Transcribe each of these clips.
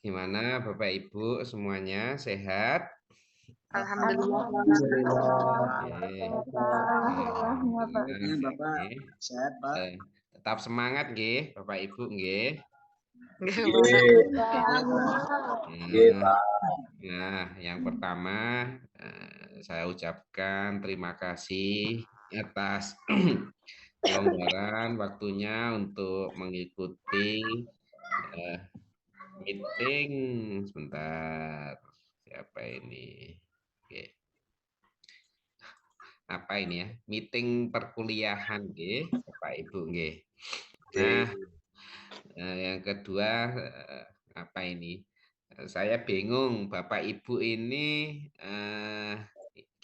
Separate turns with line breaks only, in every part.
Gimana Bapak Ibu semuanya sehat?
Alhamdulillah.
Bapak sehat, Pak. Tetap semangat nggih, Bapak Ibu nggih. Nah, yang pertama saya ucapkan terima kasih atas kelonggaran waktunya untuk mengikuti meeting. Sebentar, siapa ini? Oke. Apa ini ya? Meeting perkuliahan nggih, Bapak Ibu nggih. Nah, yang kedua apa ini? Saya bingung Bapak Ibu ini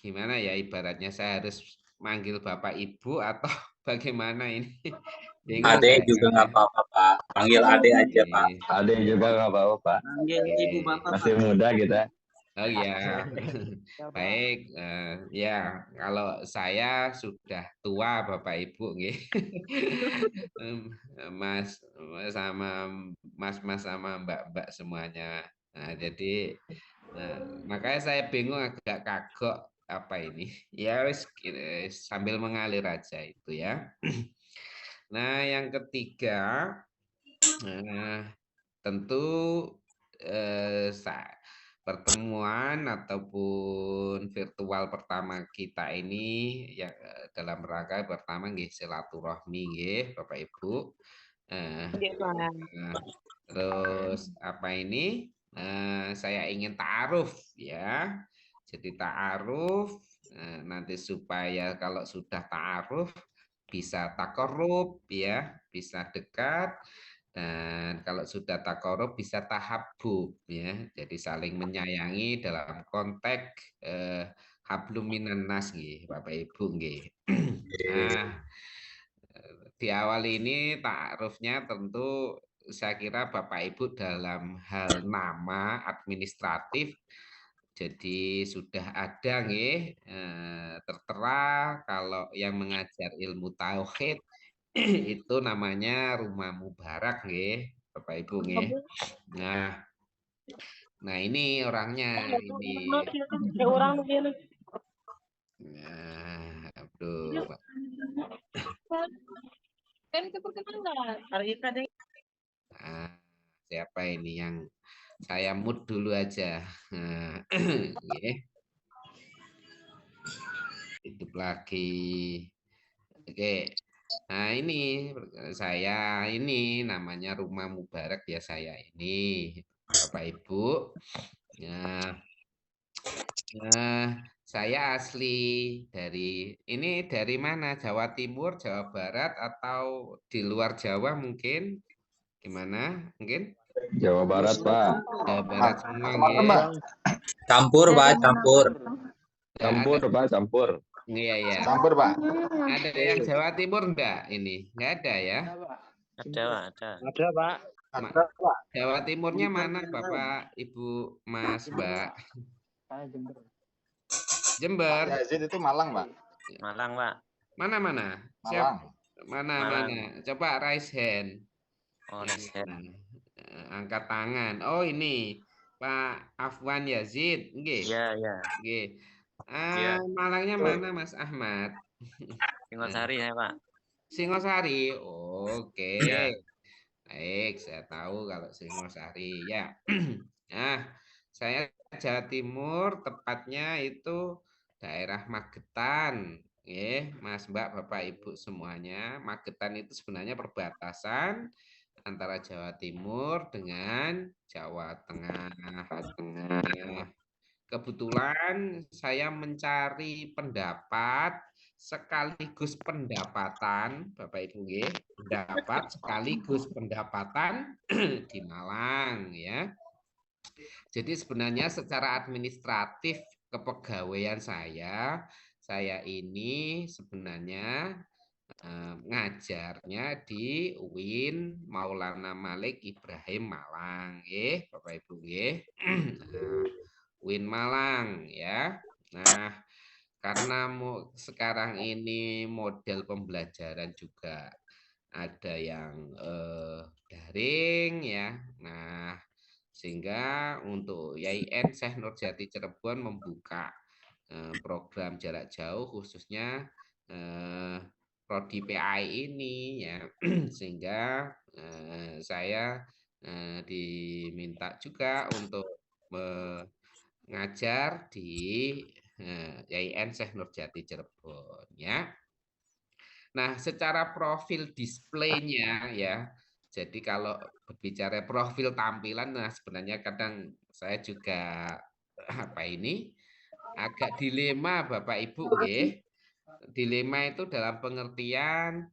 gimana ya ibaratnya saya harus manggil Bapak Ibu atau bagaimana ini? Bingung
Adek
saya.
juga nggak apa-apa, Pak. Panggil adek aja, Pak.
Adek juga nggak apa-apa, Pak.
Panggil Ibu Bapak,
masih muda kita.
Oh ya, baik. Ya, kalau saya sudah tua Bapak Ibu, nggih. Mas sama Mas sama Mbak-mbak semuanya. Nah, jadi makanya saya bingung agak kagok apa ini. Ya wis sambil mengalir aja itu ya. Nah, yang ketiga tentu pertemuan ataupun virtual pertama kita ini ya dalam rangka pertama nggih silaturahmi nggih Bapak Ibu. Terus apa ini? Saya ingin ta'aruf ya. Jadi ta'aruf nanti supaya kalau sudah ta'aruf bisa takarrub ya, bisa dekat. Dan kalau sudah takarub bisa tahabbub ya. Jadi saling menyayangi dalam konteks hablum minan nas nggih, Bapak Ibu nggih. Nah, di awal ini ta'arufnya tentu saya kira Bapak Ibu dalam hal nama administratif jadi sudah ada nggih tertera kalau yang mengajar ilmu tauhid itu namanya Rumah Mubarak nggih, Bapak Ibu nggih. Nah ini orangnya ini. Nah, aduh. Nah, siapa ini yang saya mood dulu aja. Nah, hidup lagi. Oke. Nah ini saya ini namanya Rumah Mubarak ya saya ini Bapak Ibu. Saya asli dari mana? Jawa Timur, Jawa Barat atau di luar Jawa mungkin? Gimana? Mungkin?
Jawa Barat, Pak.
Jawa Barat semua nggih.
Campur, Pak, campur.
Campur, Pak, campur.
Iya.
Campur, Pak.
Ada yang Jawa Timur enggak ini? Enggak ada ya?
Ada, Pak.
Ada, Pak.
Jawa Timurnya mana Bapak, Ibu, Mas, Mbak? Jember.
Pak Yazid itu Malang, Pak.
Malang, Pak.
Mana? Siapa? Mana? Coba raise hand.
Oh, raise hand.
Angkat tangan. Oh, ini Pak Afwan Yazid, nggih.
Iya.
Nggih. Malangnya mana Mas Ahmad?
Singosari ya, Pak.
Singosari. Oke.
Ya.
Baik, saya tahu kalau Singosari ya. Nah, saya Jawa Timur, tepatnya itu daerah Magetan. Mas Mbak, Bapak Ibu semuanya. Magetan itu sebenarnya perbatasan antara Jawa Timur dengan Jawa Tengah. Kebetulan saya mencari pendapat sekaligus pendapatan, Bapak Ibu nggih, pendapat sekaligus pendapatan di Malang ya. Jadi sebenarnya secara administratif kepegawaian saya ini sebenarnya ngajarnya di UIN Maulana Malik Ibrahim Malang, Bapak Ibu nggih. UIN Malang ya. Nah, karena sekarang ini model pembelajaran juga ada yang daring ya. Nah, sehingga untuk YIN Syekh Nurjati Cirebon membuka program jarak jauh khususnya prodi PAI ini ya. Sehingga saya diminta juga untuk mengajar di YIN Syekh Nurjati Cirebon ya. Nah, secara profil displaynya ya, jadi kalau berbicara profil tampilan, nah sebenarnya kadang saya juga apa ini agak dilema Bapak Ibu, nggih. Dilema itu dalam pengertian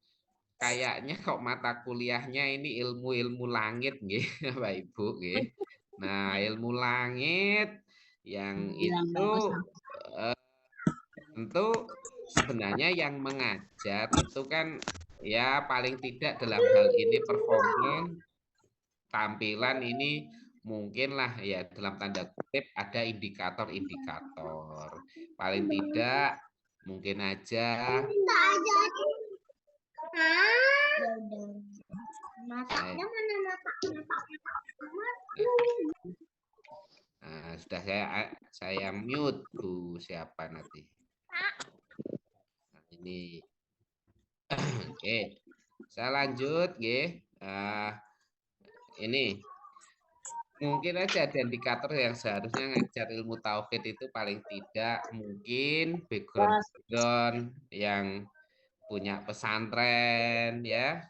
kayaknya kok mata kuliahnya ini ilmu-ilmu langit, nggih, Bapak Ibu, nggih. Nah, ilmu langit yang itu tentu sebenarnya yang mengajar itu kan ya paling tidak dalam hal ini performa tampilan ini mungkinlah ya dalam tanda kutip ada indikator-indikator. Paling tidak mungkin aja sudah saya mute Bu siapa nanti. Nah, ini oke. Saya lanjut nggih. Ini mungkin aja ada indikator yang seharusnya ngajar ilmu tauhid itu paling tidak mungkin background yang punya pesantren ya.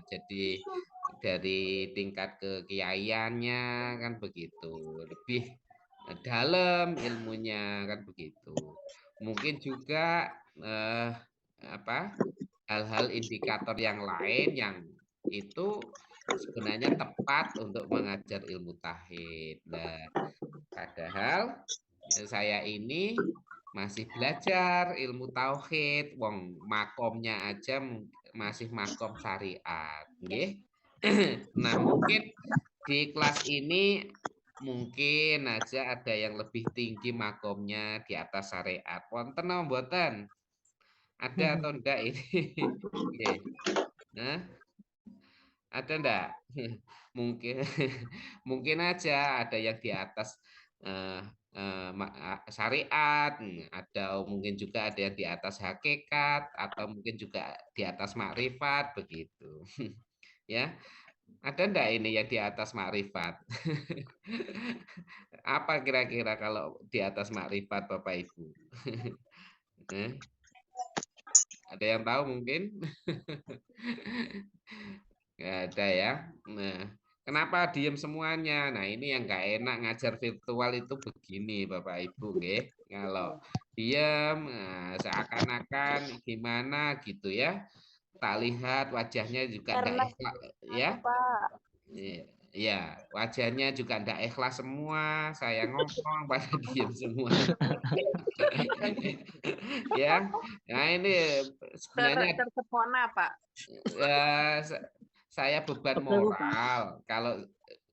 Jadi dari tingkat kekiaiannya kan begitu, lebih dalam ilmunya kan begitu. Mungkin juga hal-hal indikator yang lain yang itu sebenarnya tepat untuk mengajar ilmu tauhid. Nah, padahal saya ini masih belajar ilmu tauhid, wong makomnya aja masih makom syariat, nggih. Nah, mungkin di kelas ini mungkin aja ada yang lebih tinggi makomnya di atas syariat. Wonten napa mboten? Ada atau enggak ini? Nggih. Nah, ada enggak? Mungkin mungkin aja ada yang di atas syariat, ada mungkin juga ada yang di atas hakikat atau mungkin juga di atas makrifat begitu. Ya. Ada enggak ini yang di atas makrifat? Apa kira-kira kalau di atas makrifat Bapak Ibu? Ada yang tahu mungkin? Nggak ada ya. Nah, kenapa diem semuanya? Nah, ini yang nggak enak ngajar virtual itu begini, Bapak Ibu, nggih. Kalau diem, seakan-akan gimana gitu ya. Tak lihat wajahnya juga enggak ikhlas, ya. Iya, wajahnya juga enggak ikhlas semua. Saya ngomong pada diem semua. Ya, nah ini sebenarnya
Tersepona, Pak.
Saya beban moral kalau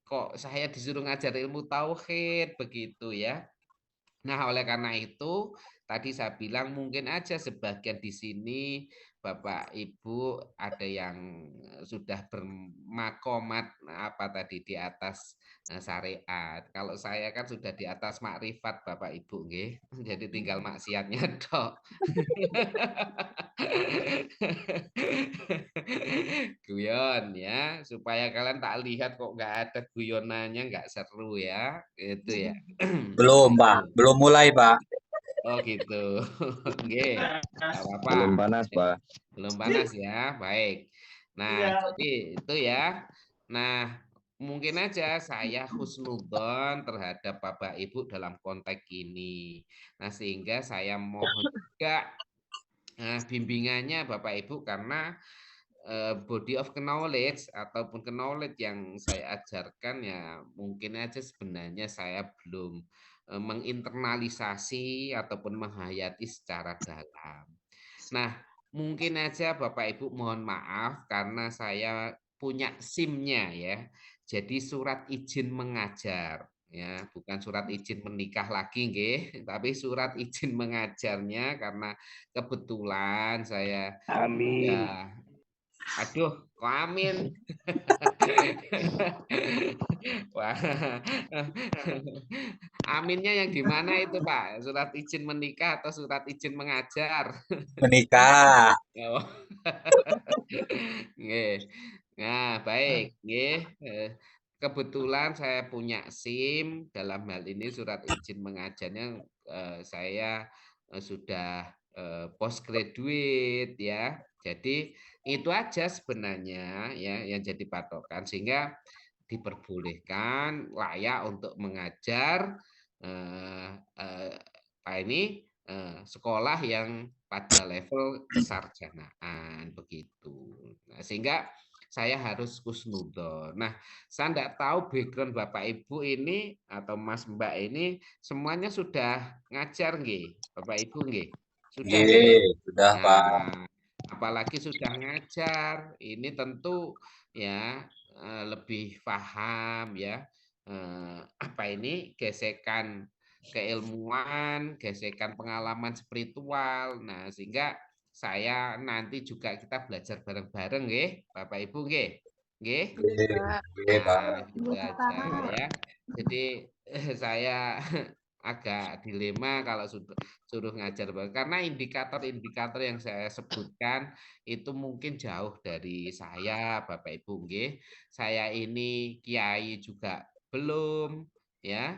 kok saya disuruh ngajar ilmu tauhid begitu ya. Nah, oleh karena itu tadi saya bilang mungkin aja sebagian di sini Bapak Ibu ada yang sudah bermakomat apa tadi di atas syariat. Kalau saya kan sudah di atas makrifat Bapak Ibu nggih. Jadi tinggal maksiatnya tok. Guyon ya, supaya kalian tak lihat kok nggak ada guyonannya nggak seru ya, itu ya.
Belum, Pak. Belum mulai, Pak.
Oh gitu, nggih, nggak apa-apa.
Belum panas, Pak.
Belum panas ya, baik. Nah, jadi itu ya. Nah, mungkin aja saya husnudzon terhadap Bapak Ibu dalam konteks ini. Nah, sehingga saya mohon juga bimbingannya Bapak Ibu karena body of knowledge ataupun knowledge yang saya ajarkan ya mungkin aja sebenarnya saya belum menginternalisasi ataupun menghayati secara dalam. Nah, mungkin aja Bapak Ibu mohon maaf karena saya punya SIM-nya ya. Jadi surat izin mengajar ya, bukan surat izin menikah lagi nggih, tapi surat izin mengajarnya karena kebetulan saya
Amin.
ya aduh Kok amin? Wah. Aminnya yang gimana itu, Pak? Surat izin menikah atau surat izin mengajar?
Menikah.
Oh. Nggih. Nah, baik, nggih. Kebetulan saya punya SIM, dalam hal ini surat izin mengajarnya saya sudah postgraduate ya. Jadi itu aja sebenarnya ya yang jadi patokan sehingga diperbolehkan layak untuk mengajar Pak ini sekolah yang pada level kesarjanaan begitu. Nah, sehingga saya harus husnudon. Nah, saya tidak tahu background Bapak Ibu ini atau Mas Mbak ini semuanya sudah ngajar nggih, Bapak Ibu nggih. Sudah nggih.
Sudah, Pak.
Nah, apalagi sudah ngajar, ini tentu ya lebih paham ya apa ini gesekan keilmuan, gesekan pengalaman spiritual. Nah, sehingga saya nanti juga kita belajar bareng-bareng nggih, Bapak Ibu nggih. Nggih.
Pak.
Nah, gitu aja ya. Jadi saya agak dilema kalau suruh ngajar karena indikator-indikator yang saya sebutkan itu mungkin jauh dari saya, Bapak Ibu nggih. Saya ini kiai juga belum ya.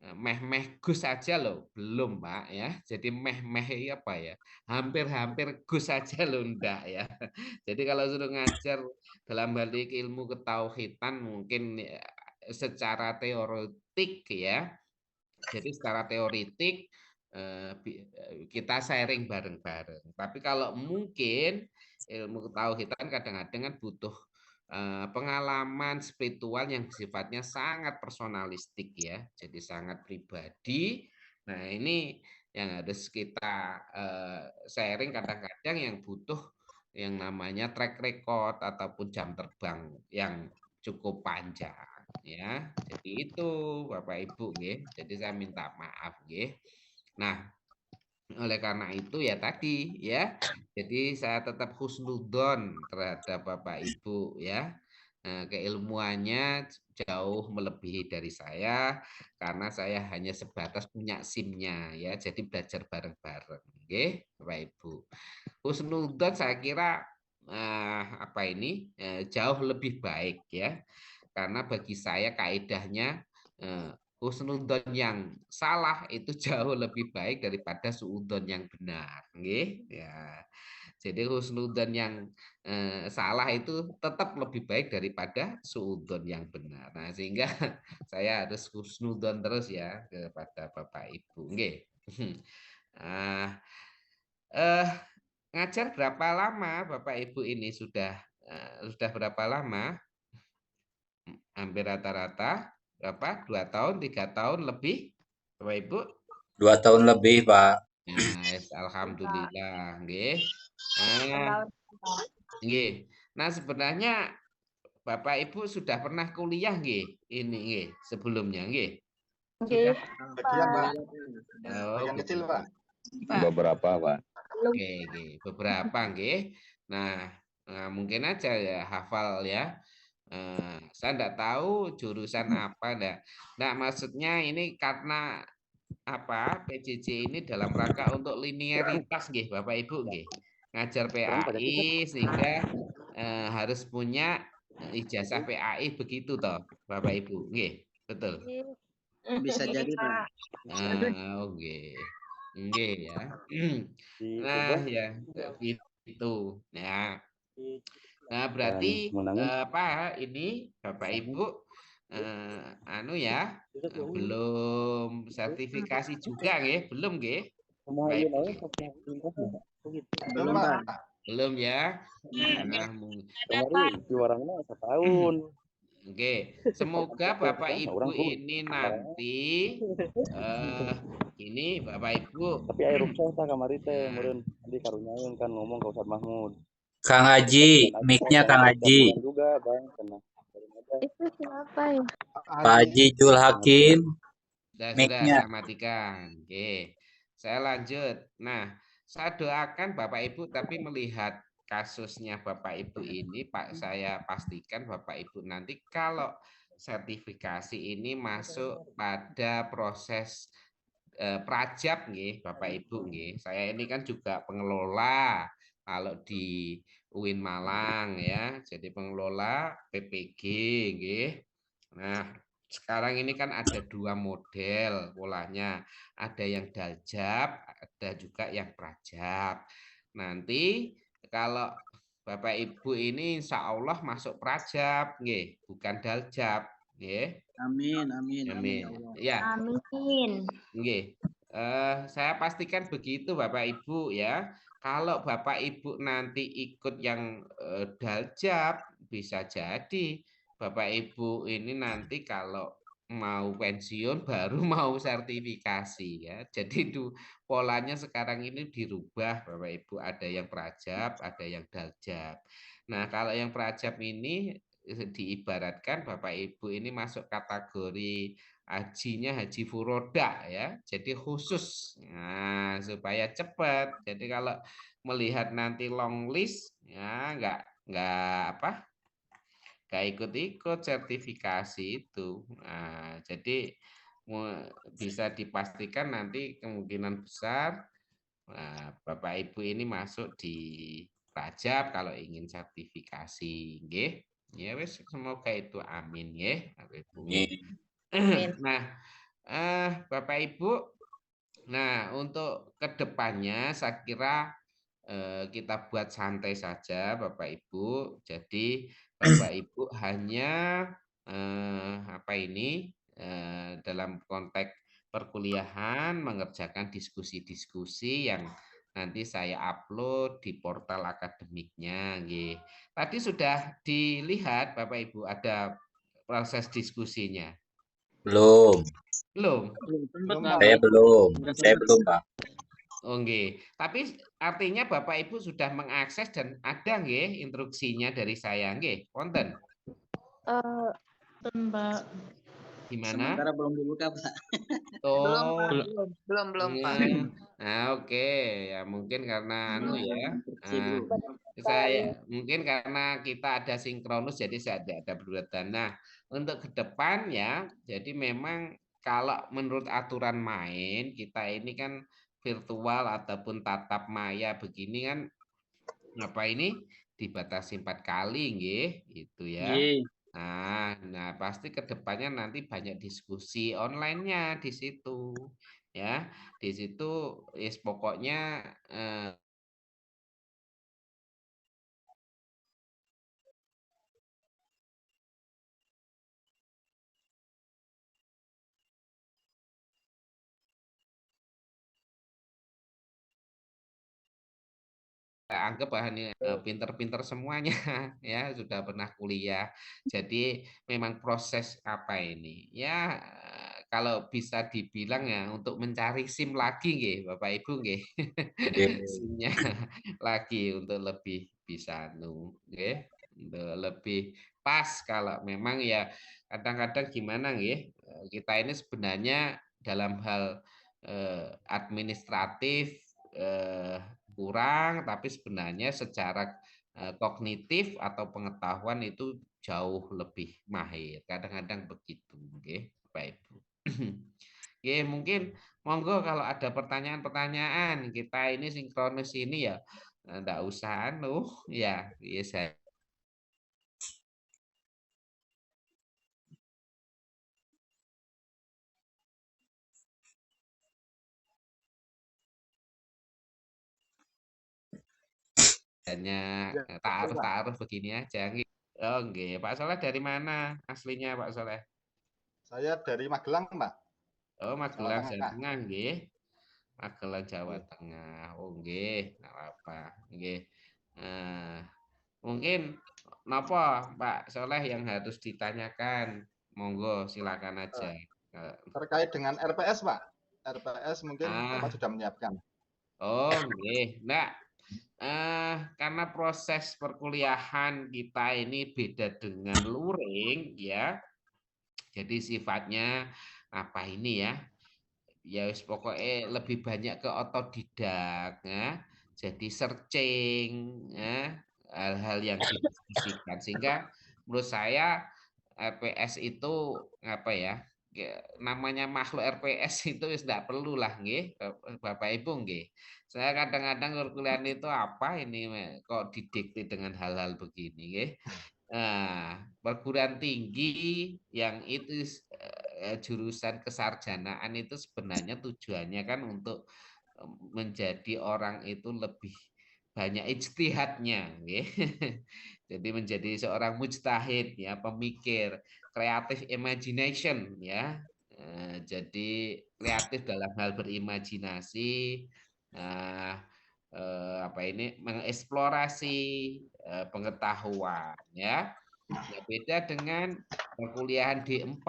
Meh-meh Gus aja loh, belum Pak ya. Jadi meh-meh apa ya? Hampir-hampir Gus aja loh ndak ya. Jadi kalau suruh ngajar dalam hal ilmu ketauhidan mungkin ya, secara teoretik ya. Jadi secara teoretik kita sharing bareng-bareng. Tapi kalau mungkin ilmu ketauhidan kadang-kadang kan butuh pengalaman spiritual yang sifatnya sangat personalistik ya, jadi sangat pribadi. Nah ini yang harus kita sharing kadang-kadang yang butuh yang namanya track record ataupun jam terbang yang cukup panjang ya. Jadi itu Bapak Ibu nggih. Jadi saya minta maaf nggih. Nah, oleh karena itu ya tadi ya. Jadi saya tetap husnudon terhadap Bapak Ibu ya. Keilmuannya jauh melebihi dari saya karena saya hanya sebatas punya SIM-nya ya. Jadi belajar bareng-bareng nggih, Bapak Ibu. Husnudon saya kira apa ini jauh lebih baik ya. Karena bagi saya kaidahnya husnudon yang salah itu jauh lebih baik daripada suudon yang benar, nggih. Ya. Jadi husnudon yang salah itu tetap lebih baik daripada suudon yang benar. Nah, sehingga saya harus husnudon terus ya kepada Bapak Ibu, nggih. Ah, ngajar berapa lama Bapak Ibu ini sudah berapa lama? Hampir rata-rata berapa? 2 tahun, 3 tahun lebih, Bapak Ibu?
2 tahun lebih, Pak.
Nah, alhamdulillah, nggih. Nah, nggih. Nah, sebenarnya Bapak Ibu sudah pernah kuliah nggih? Ini nggih, sebelumnya nggih. Sudah.
Bagian, Pak.
Oh,
Bagian kecil, Pak.
Beberapa, Pak.
Oke, nggih. Beberapa nggih. Nah, mungkin aja ya hafal ya. Saya enggak tahu jurusan apa enggak. Nah, maksudnya ini karena apa? PJJ ini dalam rangka untuk linearitas nggih, Bapak Ibu nggih. Ngajar PAI sehingga harus punya ijazah PAI begitu toh, Bapak Ibu nggih. Betul.
Bisa jadi, Pak.
Oh, nggih. Nggih ya. Nah, ya gitu. Nah, berarti apa ini Bapak Ibu anu ya belum sertifikasi juga nggih, belum nggih? Baik,
Belum, Pak.
belum ya. Nah, oke, semoga Bapak Ibu ini nanti ini Bapak Ibu.
Tapi air rusak kamari teh meureun di karunyaeun kan ngomong ke Ustaz Mahmud.
Kang Haji, mic-nya Kang Haji.
Juga, Bang. Tenang.
Itu siapa ya?
Pak Haji Jul Hakim.
Sudah
Mic-nya.
saya matikan. Oke. Saya lanjut. Nah, saya doakan Bapak Ibu tapi melihat kasusnya Bapak Ibu ini, Pak, saya pastikan Bapak Ibu nanti kalau sertifikasi ini masuk pada proses prajab nggih, Bapak Ibu nggih. Saya ini kan juga pengelola kalau di UIN Malang ya. Jadi pengelola PPG nggih. Nah, sekarang ini kan ada dua model polanya. Ada yang daljab, ada juga yang prajab. Nanti kalau Bapak Ibu ini insya Allah masuk prajab nggih, bukan daljab nggih.
Amin, amin, amin ya
Amin.
Allah.
Ya,
Amin.
nggih. Saya pastikan begitu Bapak Ibu ya. Kalau Bapak Ibu nanti ikut yang daljab, bisa jadi Bapak Ibu ini nanti kalau mau pensiun baru mau sertifikasi ya. Jadi itu polanya sekarang ini dirubah Bapak Ibu, ada yang prajab, ada yang daljab. Nah, kalau yang prajab ini diibaratkan Bapak Ibu ini masuk kategori hajinya haji furoda ya, jadi khusus. Nah, supaya cepat. Jadi kalau melihat nanti long list ya nggak ikut-ikut sertifikasi itu. Nah, jadi bisa dipastikan nanti kemungkinan besar Bapak Ibu ini masuk di Rajab kalau ingin sertifikasi, nggih. Ya wis semoga itu amin nggih, Bapak Ibu nggih. Nah, Bapak Ibu, nah untuk kedepannya saya kira kita buat santai saja Bapak Ibu. Jadi Bapak Ibu hanya apa ini dalam konteks perkuliahan mengerjakan diskusi-diskusi yang nanti saya upload di portal akademiknya. Nggih. Tadi sudah dilihat Bapak Ibu ada proses diskusinya.
Belum.
Belum?
Belum,
Saya belum. Saya belum, Pak.
Oh, nggih. Tapi artinya Bapak Ibu sudah mengakses dan ada nggih instruksinya dari saya nggih, wonten.
Mbak.
Gimana?
Sementara belum dibuka, Pak.
Oh,
Belum, Pak.
nah, oke. Ya mungkin karena anu ya.
Instruksi dulu.
Saya mungkin karena kita ada sinkronus jadi saya ada berdua. Nah, untuk ke depan ya, jadi memang kalau menurut aturan main kita ini kan virtual ataupun tatap maya begini kan apa ini dibatasi 4 kali nggih itu ya. Nah, pasti ke depannya nanti banyak diskusi online-nya di situ ya. Di situ pokoknya anggap bahannya pinter-pinter semuanya ya sudah pernah kuliah. Jadi memang proses apa ini ya kalau bisa dibilang ya untuk mencari SIM lagi nggih Bapak Ibu nggih. SIM-nya lagi untuk lebih bisa nggih untuk lebih pas kalau memang ya kadang-kadang gimana nggih kita ini sebenarnya dalam hal administratif kurang, tapi sebenarnya secara kognitif atau pengetahuan itu jauh lebih mahir. Kadang-kadang begitu, nggih, Bapak Ibu. Oke, mungkin monggo kalau ada pertanyaan-pertanyaan kita ini sinkronus ini ya enggak usah ya saya hanya taruh begini aja. Oh, nggih. Pak Soleh dari mana aslinya Pak Soleh?
Saya dari Magelang, Pak.
Oh, Magelang,
Jawa
Jawa
Tengah.
Tengah, nggih. Magelang, Jawa Tengah. Oh, nggih, enggak apa-apa. Nggih. Mungkin napa Pak Soleh yang harus ditanyakan? Monggo silakan aja.
Terkait dengan RPS, Pak. RPS mungkin Bapak sudah menyiapkan.
Oh, nggih. Nah, karena proses perkuliahan kita ini beda dengan luring ya. Jadi sifatnya apa ini ya? Ya pokoknya lebih banyak ke otodidak ya. jadi searching, ya, hal-hal yang didiskusikan, sehingga menurut saya RPS itu apa ya, namanya makhluk RPS itu tidak perlu lah, nggih, Bapak Ibu, nggih. Saya kadang-kadang perkuliahan itu apa ini kok didikte dengan hal-hal begini, nggih. Nah, perguruan tinggi yang itu jurusan kesarjanaan itu sebenarnya tujuannya kan untuk menjadi orang itu lebih banyak ijtihadnya, nggih. Jadi menjadi seorang mujtahid, ya, pemikir, creative imagination, ya. Jadi kreatif dalam hal berimajinasi, apa ini, mengeksplorasi pengetahuan, ya. Ya, beda dengan perkuliahan D4,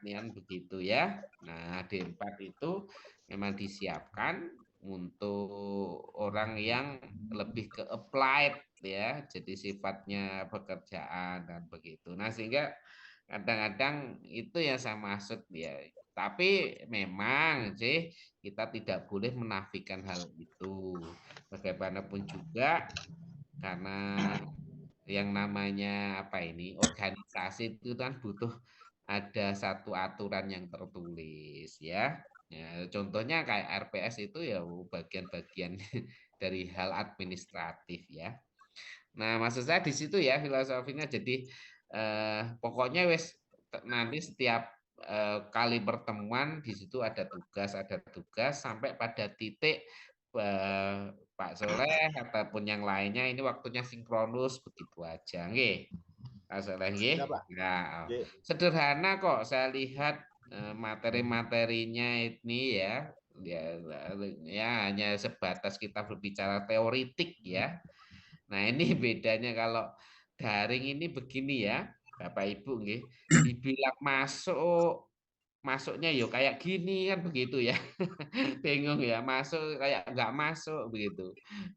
ya, begitu ya. Nah, D4 itu memang disiapkan untuk orang yang lebih ke applied, ya, jadi sifatnya pekerjaan dan begitu. Nah, sehingga kadang-kadang itu yang saya maksud, ya. Tapi memang sih kita tidak boleh menafikan hal itu. Bagaimanapun juga karena yang namanya apa ini, organisasi itu kan butuh ada satu aturan yang tertulis, ya. Ya, contohnya kayak RPS itu ya bagian-bagian dari hal administratif, ya. Nah, maksud saya di situ ya filosofinya. Jadi pokoknya wes nanti setiap kali pertemuan di situ ada tugas sampai pada titik Pak Soleh ataupun yang lainnya ini waktunya sinkronus begitu aja, nggih. Pak Soleh, nggih.
Ya, Pak.
Nah,
Nggih.
sederhana kok saya lihat materi-materinya ini, ya. Ya hanya sebatas kita berbicara teoritik, ya. Nah, ini bedanya kalau daring ini begini ya, Bapak Ibu, nggih. Dibilang masuknya yo kayak gini kan begitu ya. Bingung ya, masuk kayak nggak masuk begitu.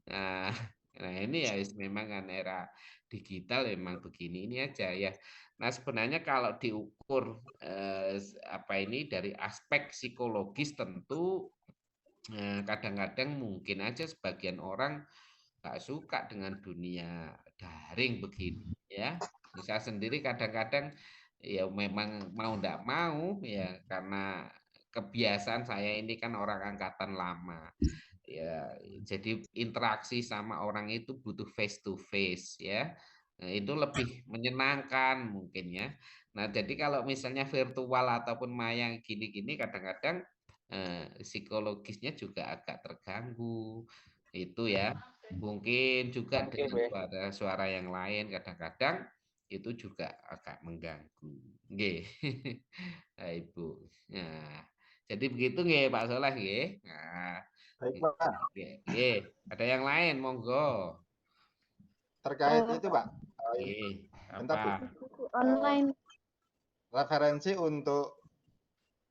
Nah, nah ini ya memang kan era digital memang begini ini aja ya. Nah, sebenarnya kalau diukur apa ini dari aspek psikologis tentu kadang-kadang mungkin aja sebagian orang nggak suka dengan dunia daring begini, ya. Saya sendiri kadang-kadang ya memang mau ndak mau ya karena kebiasaan saya ini kan orang angkatan lama, ya. Jadi interaksi sama orang itu butuh face to face, ya. Nah, itu lebih menyenangkan mungkin ya. Nah, jadi kalau misalnya virtual ataupun maya gini-gini kadang-kadang psikologisnya juga agak terganggu itu ya. Mungkin juga dengan suara-suara yang lain kadang-kadang itu juga agak mengganggu. Nggih. Nah, Ibu. Nah, jadi begitu nggih Pak Soleh nggih. Nah,
Baik, Pak.
nggih. Ada yang lain monggo.
Terkait itu, Pak.
Nggih.
Bentar, Bu.
Apa?
Buku online.
Referensi untuk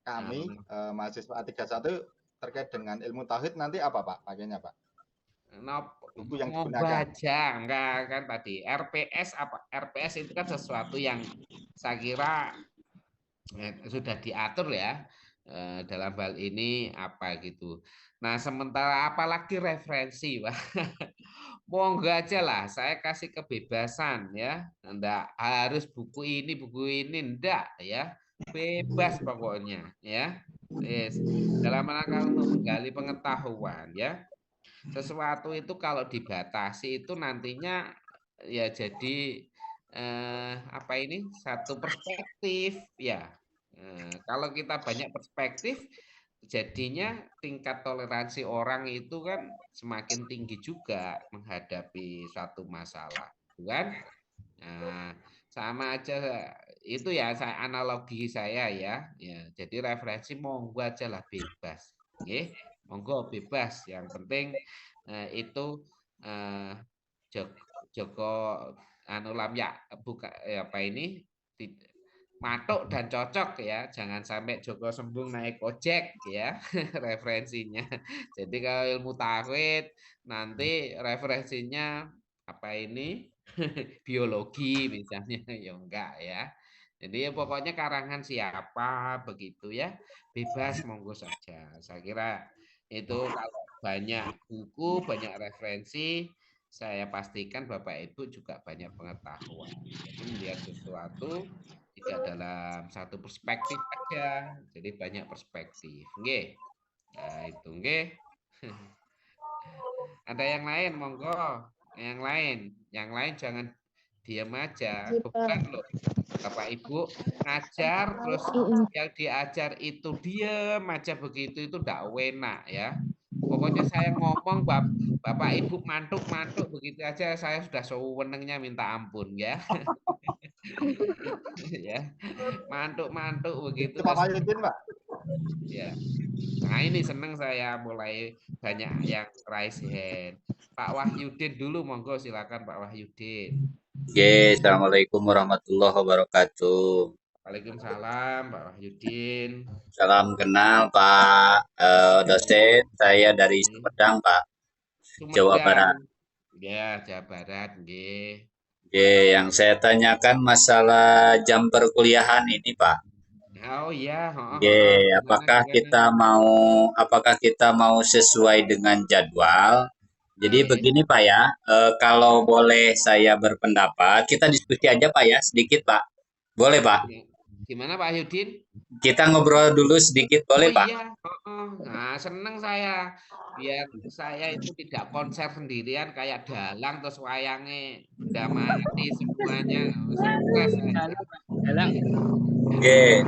kami mahasiswa A31 terkait dengan ilmu tauhid nanti apa, Pak? Pakainya, Pak? Buku yang
Mau
digunakan.
baca enggak kan tadi RPS apa RPS itu kan sesuatu yang saya kira sudah diatur ya dalam hal ini apa gitu. Nah, sementara apalagi referensi, Pak. Monggo aja lah, saya kasih kebebasan ya. Enggak harus buku ini enggak ya. Bebas pokoknya ya. Yes. Dalam rangka untuk menggali pengetahuan ya. Sesuatu itu kalau dibatasi itu nantinya ya jadi apa ini satu perspektif ya. Kalau kita banyak perspektif jadinya tingkat toleransi orang itu kan semakin tinggi juga menghadapi suatu masalah, kan? Nah, sama aja itu ya saya analogi saya ya. Ya, jadi referensi monggo aja lah bebas. Nggih, monggo bebas. Yang penting itu Joko anu lam ya buka apa ini matuk dan cocok ya, jangan sampai Joko Sembung naik ojek ya referensinya. Jadi kalau ilmu tauhid nanti referensinya apa ini biologi misalnya ya enggak ya. Jadi ya pokoknya karangan siapa begitu ya, bebas monggo saja. Saya kira itu kalau banyak buku, banyak referensi, saya pastikan Bapak Ibu juga banyak pengetahuan. Jadi melihat sesuatu tidak dalam satu perspektif aja, jadi banyak perspektif. Nggih. Nah, itu nggih. Ada yang lain, monggo. Yang lain jangan diam aja. Beban loh. Bapak Ibu ngajar terus yang diajar itu diam aja begitu itu enggak enak ya. Pokoknya saya ngomong Bapak Ibu mantuk-mantuk begitu aja saya sudah sewenengnya minta ampun ya. Ya. Mantuk-mantuk begitu.
Itu Pak Wahyudin, Pak.
Ya. Nah, ini senang saya mulai banyak yang raise hand. Pak Wahyudin dulu monggo silakan Pak Wahyudin.
Oke, Assalamualaikum warahmatullahi wabarakatuh.
Waalaikumsalam Pak Wahyudin.
Salam kenal Pak dosen, saya dari Sumedang Pak, Jawa Barat.
Ya, Jawa Barat, nggih.
Oke, yang saya tanyakan masalah jam perkuliahan ini Pak.
Oh iya,
Oke, apakah kita mau sesuai dengan jadwal? Jadi begini Pak ya, kalau boleh saya berpendapat, kita diskusi aja Pak ya, sedikit Pak. Boleh Pak?
Gimana Pak Yudin?
Kita ngobrol dulu sedikit, boleh Pak?
Iya, nah seneng saya. Biar saya itu tidak konser sendirian kayak dalang terus wayangnya udah mati semuanya. Stres saya.
Oke,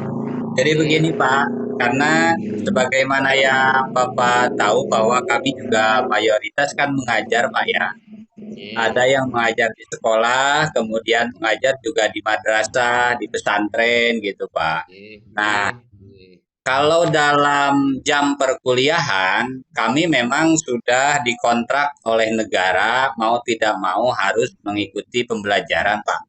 jadi begini Pak, karena sebagaimana yang Bapak tahu bahwa kami juga mayoritas kan mengajar Pak ya. Ada yang mengajar di sekolah, kemudian mengajar juga di madrasah, di pesantren gitu Pak. Nah, kalau dalam jam perkuliahan, kami memang sudah dikontrak oleh negara, mau tidak mau harus mengikuti pembelajaran Pak.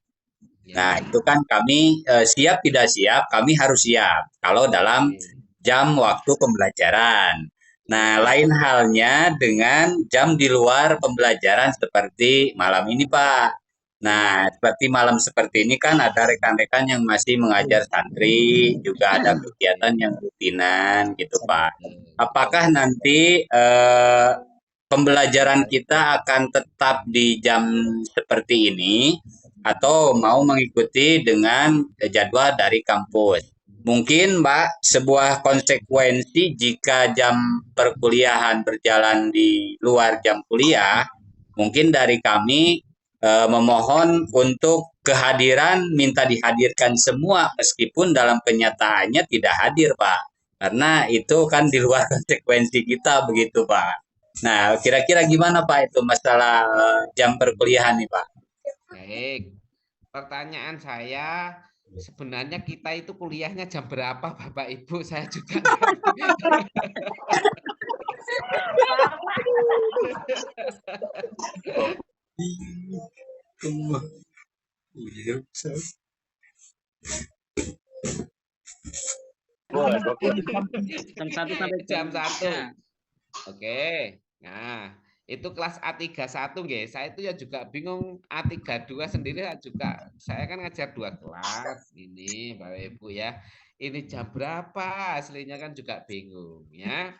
Nah, itu kan kami siap tidak siap, kami harus siap kalau dalam jam waktu pembelajaran. Nah, lain halnya dengan jam di luar pembelajaran seperti malam ini, Pak. Nah, seperti malam seperti ini kan ada rekan-rekan yang masih mengajar santri, juga ada kegiatan yang rutinan gitu, Pak. Apakah nanti pembelajaran kita akan tetap di jam seperti ini atau mau mengikuti dengan jadwal dari kampus? Mungkin Mbak, sebuah konsekuensi jika jam perkuliahan berjalan di luar jam kuliah, mungkin dari kami memohon untuk kehadiran, minta dihadirkan semua meskipun dalam kenyataannya tidak hadir Pak. Karena itu kan di luar konsekuensi kita begitu Pak. Nah, kira-kira gimana Pak itu masalah jam perkuliahan nih Pak?
Baik, pertanyaan saya sebenarnya kita itu kuliahnya jam berapa Bapak Ibu? Saya juga jam 1. Oke. Nah, itu kelas A31 nggih. Saya itu ya juga bingung A32 sendiri juga. Saya kan ngajar 2 kelas ini Bapak Ibu ya. Ini jam berapa? Aslinya kan juga bingung ya.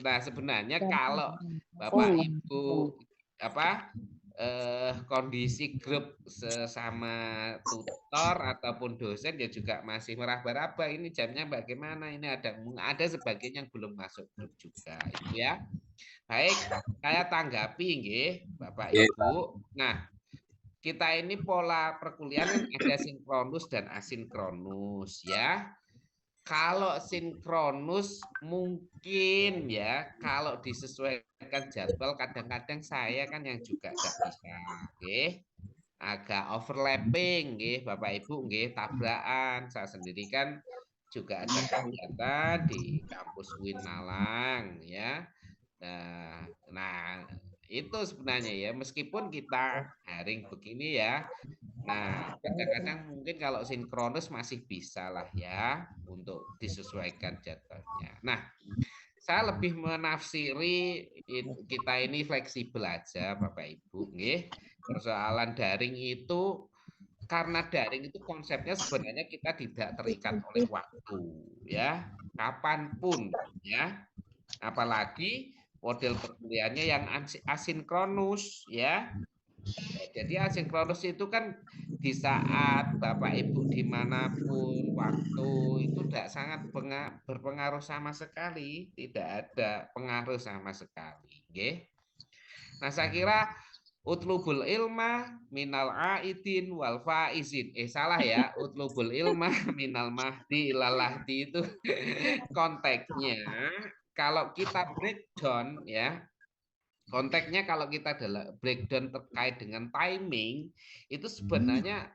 Nah, sebenarnya kalau Bapak Ibu kondisi grup sesama tutor ataupun dosen ya juga masih meraba-raba ini jamnya bagaimana, ini ada sebagian yang belum masuk grup juga itu ya. Baik, saya tanggapi nggih Bapak Ibu. Nah, kita ini pola perkuliahan ada sinkronus dan asinkronus ya. Kalau sinkronus mungkin ya, kalau disesuaikan jadwal kadang-kadang saya kan yang juga nggak bisa, nggih. Agak overlapping nggih Bapak Ibu nggih, tabrakan. Saya sendiri kan juga ada kegiatan di kampus UIN Malang ya. Nah, itu sebenarnya ya, meskipun kita daring begini ya. Nah, kadang-kadang mungkin kalau sinkronus masih bisa lah ya untuk disesuaikan jadwalnya. Nah, saya lebih menafsiri kita ini fleksibel aja Bapak Ibu nggih. Persoalan daring itu karena daring itu konsepnya sebenarnya kita tidak terikat oleh waktu ya, kapanpun ya. Apalagi model perkuliahannya yang asinkronus ya. Jadi asinkronus itu kan di saat Bapak Ibu dimanapun waktu itu tidak sangat berpengaruh sama sekali, tidak ada pengaruh sama sekali. Okay? Nah saya kira utlubul ilma minal aidin wal faizin. Salah ya, utlubul ilma minal mahdi ilal lahdi itu konteksnya. Kalau kita breakdown ya, konteksnya kalau kita adalah breakdown terkait dengan timing itu sebenarnya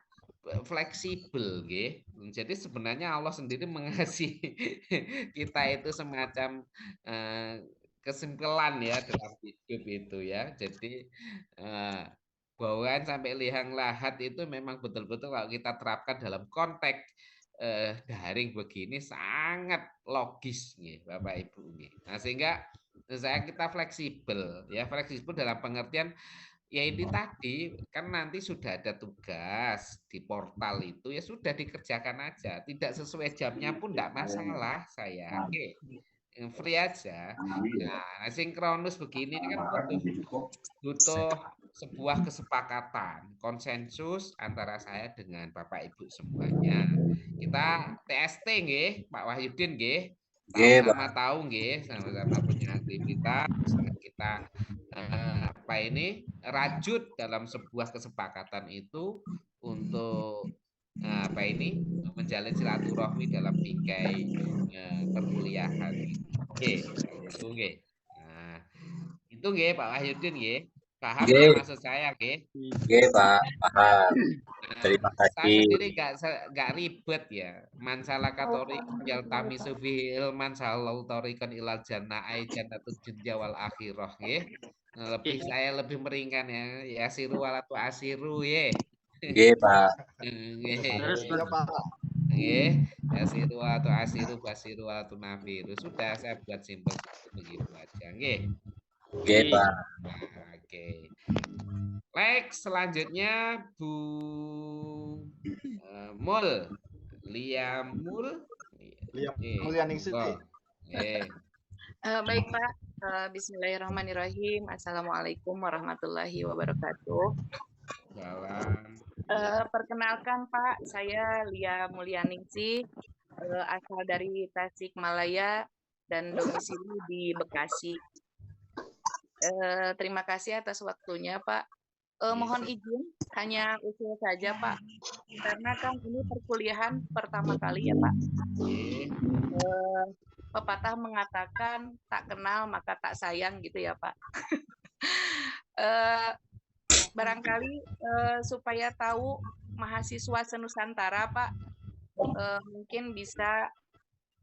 fleksibel, jadi sebenarnya Allah sendiri mengasihi kita itu semacam kesimpulan ya dalam hidup itu ya. Jadi bawaan sampai liang lahat itu memang betul-betul kalau kita terapkan dalam konteks daring begini sangat logis nih Bapak Ibu nih. Nah sehingga kita fleksibel ya, fleksibel dalam pengertian ya ini tadi kan nanti sudah ada tugas di portal itu ya sudah dikerjakan aja, tidak sesuai jamnya pun tidak masalah saya, free aja. Nah sinkronus begini kan butuh sebuah kesepakatan konsensus antara saya dengan Bapak Ibu semuanya. Kita TST nggih Pak Wahyudin nggih. Sama-sama tahu nggih, sama-sama punya aktivitas, kita rajut dalam sebuah kesepakatan itu untuk menjalin silaturahmi dalam bingkai perkuliahan. Itu nggih. Nah, itu nggih Pak Wahyudin nggih. Paham ya maksud saya nggih?
Nggih, Pak. Paham. Terima kasih.
Saya sendiri nggak ribet ya. Man salaka thoriqan yaltamisu fihi ilman sahallahu thoriqan ilal jannah ay jannatul dunya wal akhirah nggih. Saya lebih meringan ya. Yasiru walatu asiru ye.
Nggih, Pak.
Terus Pak.
Nggih. Yasiru walatu asiru basiru walatu nafiru. Sudah saya buat simpel begitu aja nggih.
Nggih, Pak.
Oke. Next selanjutnya Bu Mul Liamul
Mulyaningsih.
Baik Pak, bismillahirrahmanirrahim. Assalamualaikum warahmatullahi wabarakatuh.
Salam.
Perkenalkan Pak, saya Lia Mulyaningsih, asal dari Tasikmalaya dan domisili di Bekasi. Terima kasih atas waktunya Pak. Mohon izin hanya usul saja Pak, karena kan ini perkuliahan pertama kali ya Pak. Pepatah mengatakan tak kenal maka tak sayang gitu ya Pak. Barangkali supaya tahu mahasiswa senusantara Pak, mungkin bisa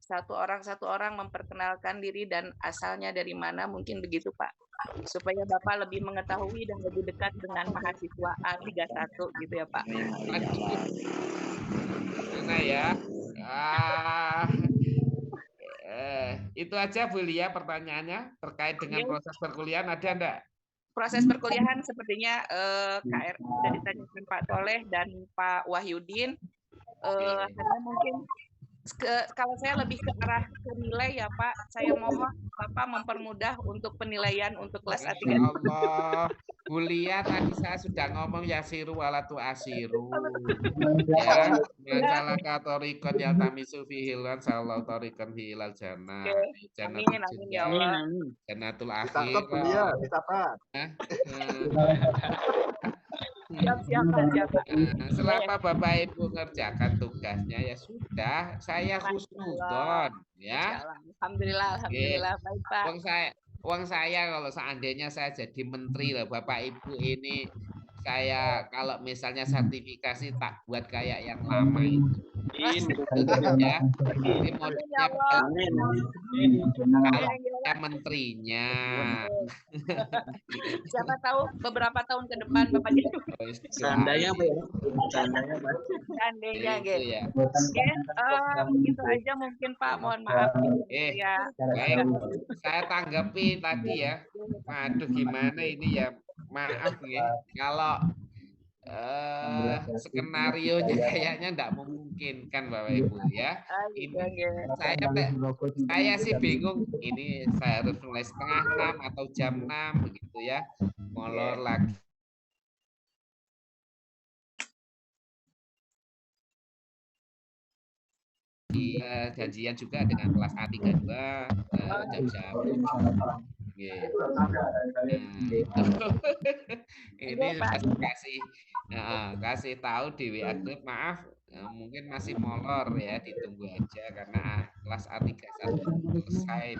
satu orang memperkenalkan diri dan asalnya dari mana, mungkin begitu Pak, supaya Bapak lebih mengetahui dan lebih dekat dengan mahasiswa A31 gitu ya Pak.
Nah ya, itu aja Bu Lia pertanyaannya terkait dengan proses perkuliahan, ada enggak?
Proses perkuliahan sepertinya KRI sudah ditanyakan Pak Toleh dan Pak Wahyudin. Hanya mungkin kalau saya lebih ke arah ke nilai ya Pak, saya mohon Bapak mempermudah untuk penilaian untuk kelas A3.
Allah, Bu Lia tadi saya sudah ngomong yasiru walatu asiru. Ya, masalah katorikon yang tamisu fihilan sallallahu torikan fihilal jannah.
Amin ya Allah.
Jannatul akhir.
Bisa Pak.
Siap.
Selama Bapak Ibu mengerjakan tugasnya ya sudah, saya husnudon ya.
Alhamdulillah. Baik Pak.
Uang saya kalau seandainya saya jadi menteri lah Bapak Ibu ini, saya kalau misalnya sertifikasi tak buat kayak yang lama itu. Ya, ini modelnya kayak menterinya.
Siapa tahu beberapa tahun ke depan Bapak jadi.
Seandainya Pak ya.
Seandainya
gitu ya.
Begitu aja mungkin Pak, mohon maaf ya.
Baik, saya tanggapi tadi ya. Waduh gimana ini ya, maaf ya. Kalau skenario-nya kayaknya enggak memungkinkan Bapak Ibu ya. Ini saya sih bingung ini saya harus mulai setengah 6 atau jam 6 begitu ya. Molor lagi. Janjian juga dengan kelas A32 jam-jam. Ini kasih tahu di WA grup, maaf mungkin masih molor ya, ditunggu aja karena kelas A31 selesai.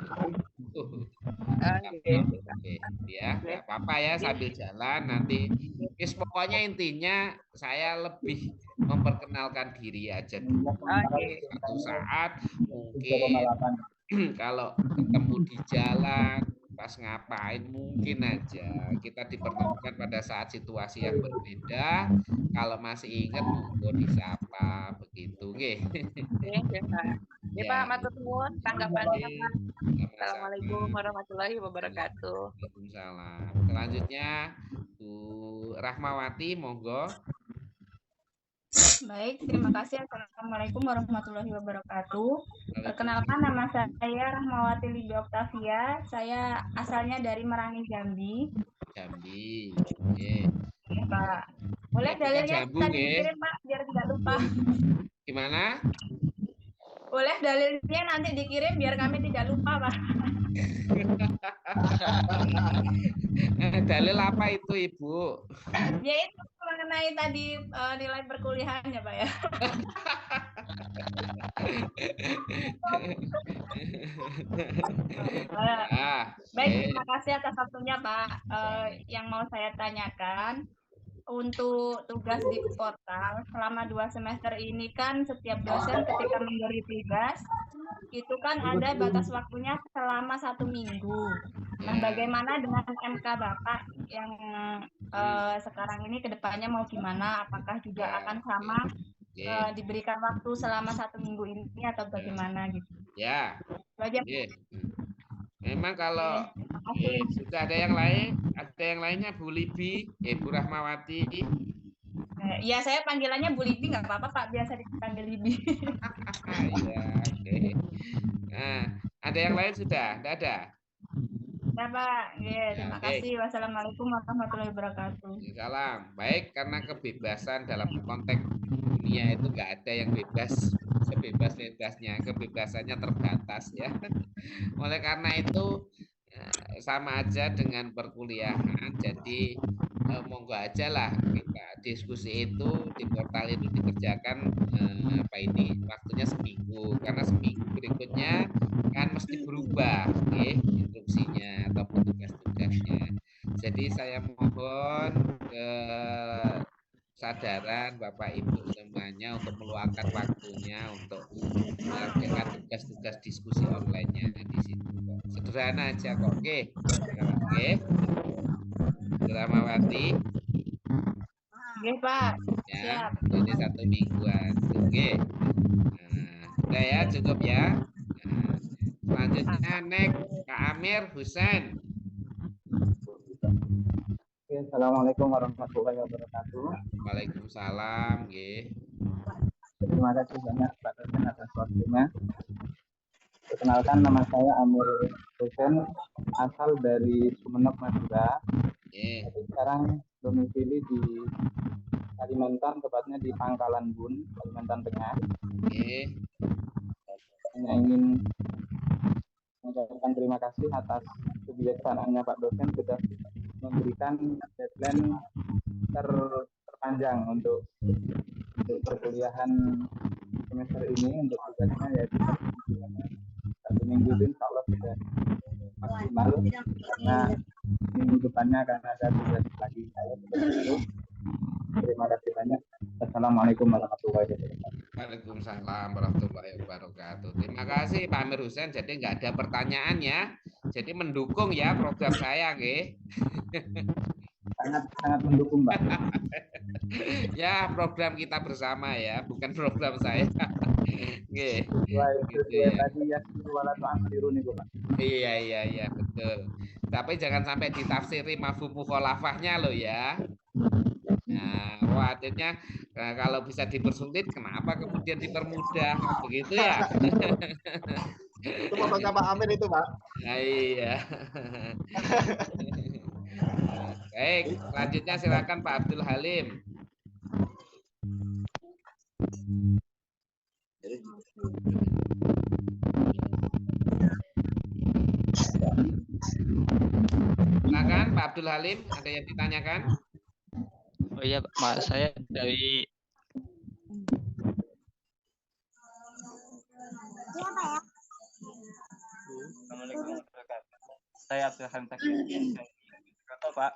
Ya, nggak apa-apa ya sambil jalan nanti. Pokoknya intinya saya lebih memperkenalkan diri aja dulu. Satu saat mungkin kalau ketemu di jalan pas ngapain mungkin aja kita dipertemukan pada saat situasi yang berbeda. Kalau masih ingat monggo disapa begitu nggih.
Nggih, Pak, matur nuwun tanggapannya, Pak. Assalamualaikum warahmatullahi wabarakatuh.
Waalaikumsalam. Selanjutnya Bu Rahmawati monggo.
Baik, terima kasih. Assalamualaikum warahmatullahi wabarakatuh. Perkenalkan, nama saya Rahmawati Libya Oktavia. Saya asalnya dari Merangi, Jambi.
Jambi. Oke.
Ya, Pak. Boleh dalilnya tadi dikirim, Pak, biar tidak lupa.
Gimana?
Boleh dalilnya nanti dikirim biar kami tidak lupa, Pak.
Dalil apa itu, Ibu?
Ya itu mengenai tadi nilai perkuliahannya, Pak ya. Baik, terima kasih atas waktunya, Pak. Yang mau saya tanyakan, untuk tugas di portal selama 2 semester ini kan setiap dosen ketika memberi tugas itu kan ada batas waktunya selama 1 minggu. Nah, bagaimana dengan MK Bapak yang sekarang ini kedepannya mau gimana? Apakah juga akan sama diberikan waktu selama 1 minggu ini atau bagaimana gitu?
Ya.
Bagaimana?
Memang kalau sudah ada yang lainnya Bu Libi, Bu Rahmawati.
Ya, saya panggilannya Bu Libi nggak apa-apa Pak, biasa dipanggil Libi.
Ya, oke. Nah, ada yang lain sudah? Tidak ada?
Ya Pak, terima kasih. Wassalamualaikum warahmatullahi wabarakatuh.
Salam. Baik, karena kebebasan dalam konteks dunia itu nggak ada yang bebas sebebas-bebasnya, kebebasannya terbatas ya. Oleh karena itu sama aja dengan perkuliahan. Jadi monggo aja lah kita diskusi itu di portal itu dikerjakan waktunya seminggu, karena seminggu berikutnya kan mesti berubah instruksinya ataupun tugas-tugasnya. Jadi saya mohon kesadaran Bapak Ibu semuanya untuk meluangkan waktunya untuk mengerjakan tugas-tugas diskusi online-nya di situ. Sederhana aja kok, oke? Rahmawati.
Oke, Pak.
Ya, ini 1 mingguan. Oke. Udah ya, cukup ya. Selanjutnya next Kak Amir Husain.
Assalamualaikum warahmatullahi wabarakatuh.
Waalaikumsalam.
Terima kasih banyak Pak dosen atas waktunya. Perkenalkan, nama saya Amir Husain, asal dari Sumeneb, Madura. Sekarang domisili di Kalimantan, tepatnya di Pangkalan Bun, Kalimantan Tengah. Saya ingin mengucapkan terima kasih atas kebijaksanaannya Pak dosen sudah memberikan deadline terpanjang untuk perkuliahan semester ini, untuk tugasnya yaitu 1 minggu itu insya Allah sudah maksimal, karena minggu depannya akan ada tugas lagi. Terima kasih banyak. Assalamualaikum warahmatullahi wabarakatuh.
Waalaikumsalam warahmatullahi wabarakatuh. Terima kasih Pak Amir Husain. Jadi nggak ada pertanyaan ya. Jadi mendukung ya program saya,
Sangat mendukung, Pak.
Ya, program kita bersama ya, bukan program saya. Gitu ya. Iya, betul. Tapi jangan sampai ditafsiri mafhum mukhalafahnya loh ya. Nah, khawatirnya kalau bisa dipersulit, kenapa kemudian dipermudah? Begitu ya?
Itu pokoknya Pak Amir itu, Pak.
Nah, iya. Baik, selanjutnya silakan Pak Abdul Halim. Silakan Pak Abdul Halim, ada yang ditanyakan?
Oh iya, Pak, saya dari Assalamualaikum warahmatullahi wabarakatuh. Saya Abdul Halim Takiuddin dari Mojokerto, Pak.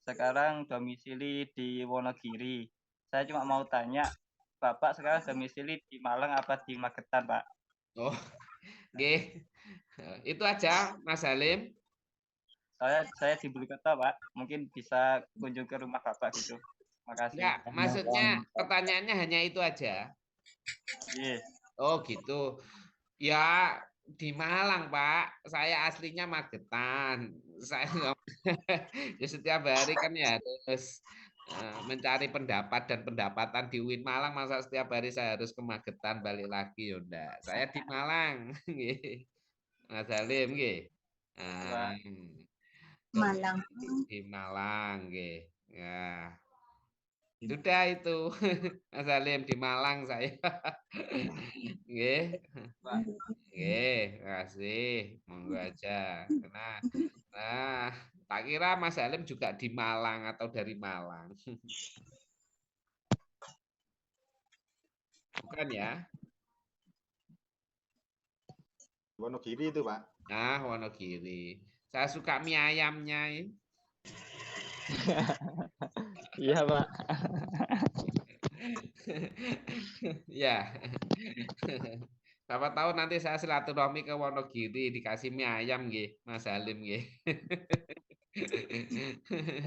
Sekarang domisili di Wonogiri. Saya cuma mau tanya, Bapak sekarang domisili di Malang apa di Magetan, Pak?
Oh, oke. Itu aja, Mas Halim.
Saya di Mojokerto, Pak. Mungkin bisa kunjung ke rumah Bapak gitu. Makasih.
Enggak, maksudnya pertanyaannya hanya itu aja.
Iya.
Oh, gitu. Ya, di Malang, Pak. Saya aslinya Magetan. Saya ya setiap hari kan ya terus mencari pendapat dan pendapatan di UIN Malang, masa setiap hari saya harus ke Magetan balik lagi ya enggak. Saya di Malang. Mas Halim nggih.
Malang.
Di Malang nggih. Ya. Sudah itu. Mas Halim di Malang saya. Nggih. Nggih, kasih. Monggo aja. Nah, tak kira Mas Halim juga di Malang atau dari Malang. Bukan ya?
Wonogiri itu, Pak.
Nah, Wonogiri. Saya suka mie ayamnya.
Iya, Pak.
Ya. Siapa tahu nanti saya silaturahmi ke Wonogiri dikasih mie ayam nggih, Mas Halim nggih.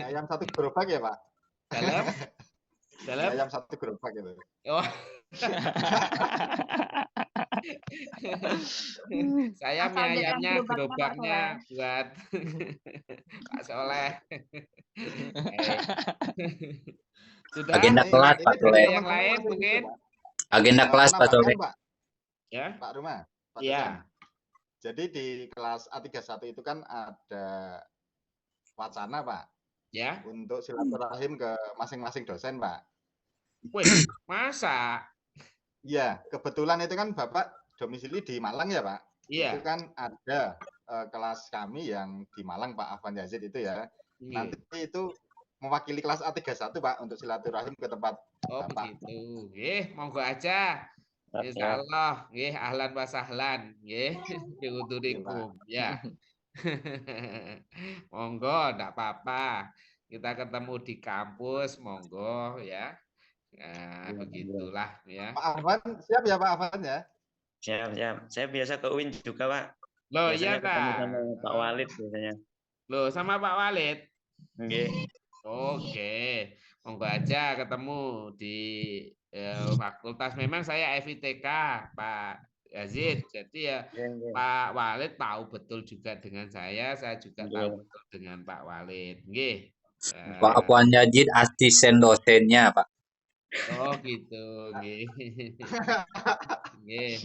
Ayam satu gerobak ya, Pak?
Dalam?
Ayam satu gerobak gitu.
Oh. Saya mie ayamnya gerobaknya buat Pak Soleh. Sudah.
Agenda kelas Pak Soleh.
Yang lain mungkin?
Agenda kelas Pak Soleh.
Ya, Pak Rumah.
Iya.
Jadi di kelas A31 itu kan ada wacana, Pak.
Ya.
Untuk silaturahim ke masing-masing dosen, Pak.
Wih, masa?
Iya, kebetulan itu kan Bapak domisili di Malang ya, Pak?
Iya.
Itu kan ada kelas kami yang di Malang, Pak Afwan Yazid itu ya. Nanti itu mewakili kelas A31, Pak, untuk silaturahim ke tempat Bapak.
Begitu. Monggo aja. Insyaallah, nggih, ahlan wa sahlan, nggih, diuturikum, ya. Monggo, enggak apa-apa. Kita ketemu di kampus, monggo ya. Nah, begitulah ya.
Pak Afwan, siap ya Pak Afwan ya?
Siap. Saya biasa ke UIN juga, Pak.
Loh,
biasanya
iya
ketemu
Kak.
sama Pak Walid biasanya.
Loh, sama Pak Walid?
Nggih.
Oke. Monggo aja ketemu di fakultas. Memang saya FITK, Pak Yazid. Jadi ya Pak Walid tahu betul juga dengan saya juga tahu betul dengan Pak Walid. Nggih.
Pak Afwan Yazid asisten dosennya, Pak.
Oh, gitu. Nggih. Nggih.